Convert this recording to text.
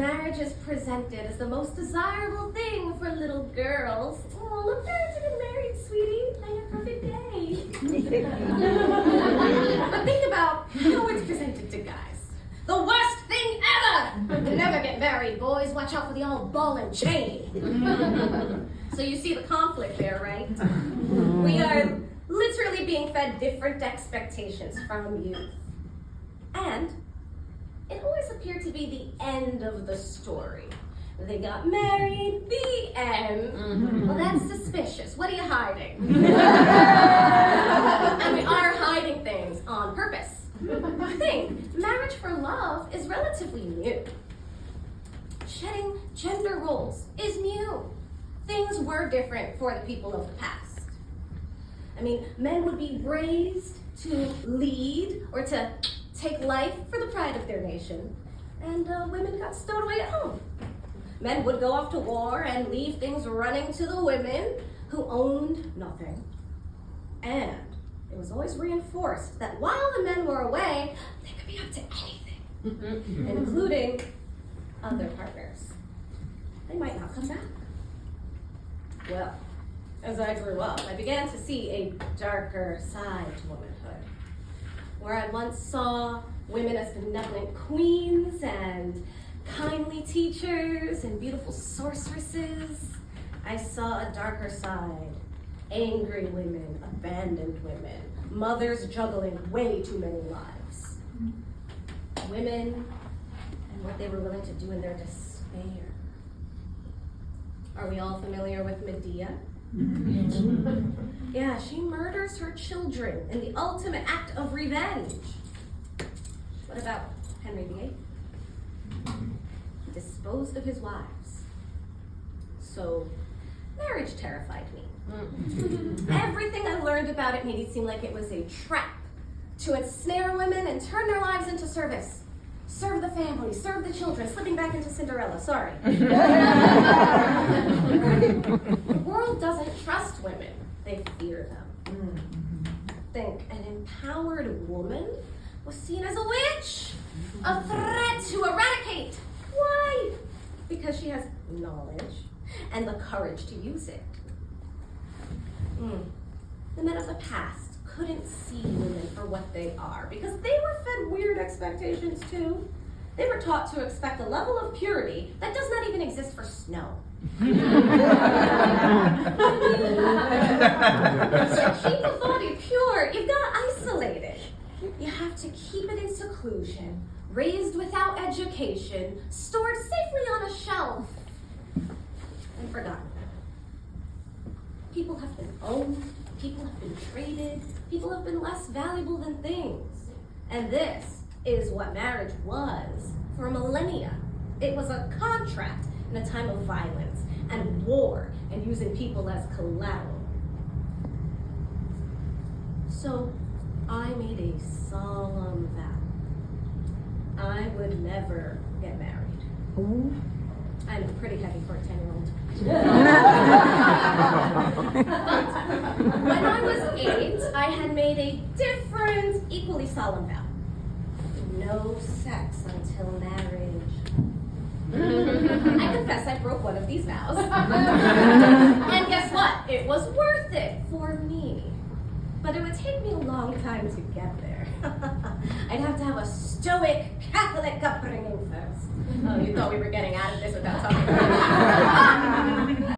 marriage is presented as the most desirable thing for little girls. Oh, look forward to get married, sweetie. Plan your perfect day. But think about how it's presented to guys. The worst thing ever! Never get married, boys. Watch out for the old ball and chain. So you see the conflict there, right? We are literally being fed different expectations from youth. And it always appeared to be the end of the story. They got married, the end. Well, that's suspicious. What are you hiding? And we are hiding things on purpose. Think, marriage for love is relatively new. Shedding gender roles is new. Things were different for the people of the past. I mean, men would be raised to lead or to take life for the pride of their nation, and women got stowed away at home. Men would go off to war and leave things running to the women who owned nothing. And it was always reinforced that while the men were away, they could be up to anything, including other partners. They might not come back. Well, as I grew up, I began to see a darker side to womanhood. Where I once saw women as benevolent queens and kindly teachers and beautiful sorceresses, I saw a darker side. Angry women, abandoned women, mothers juggling way too many lives. Women and what they were willing to do in their despair. Are we all familiar with Medea? Yeah, she murders her children in the ultimate act of revenge. What about Henry VIII? He disposed of his wives. So, marriage terrified me. Everything I learned about it made it seem like it was a trap to ensnare women and turn their lives into service. Serve the family, serve the children, slipping back into Cinderella, sorry. The world doesn't trust women, they fear them. Think, an empowered woman was seen as a witch, a threat to eradicate. Why? Because she has knowledge and the courage to use it. The men of the past couldn't see women for what they are because they were fed weird expectations too. They were taught to expect a level of purity that does not even exist for snow. To keep a body pure, you've got to isolate it. You have to keep it in seclusion, raised without education, stored safely on a shelf, and forgotten. People have been owned, people have been traded, people have been less valuable than things. And this is what marriage was for millennia. It was a contract in a time of violence and war and using people as collateral. So I made a solemn vow. I would never get married. Ooh. I'm pretty heavy for a 10-year-old. When I was 8, I had made a different, equally solemn vow. No sex until marriage. I confess I broke one of these vows. And guess what? It was worth it for me. But it would take me a long time to get there. I'd have to have a stoic Catholic upbringing first. Oh, you thought we were getting out of this without talking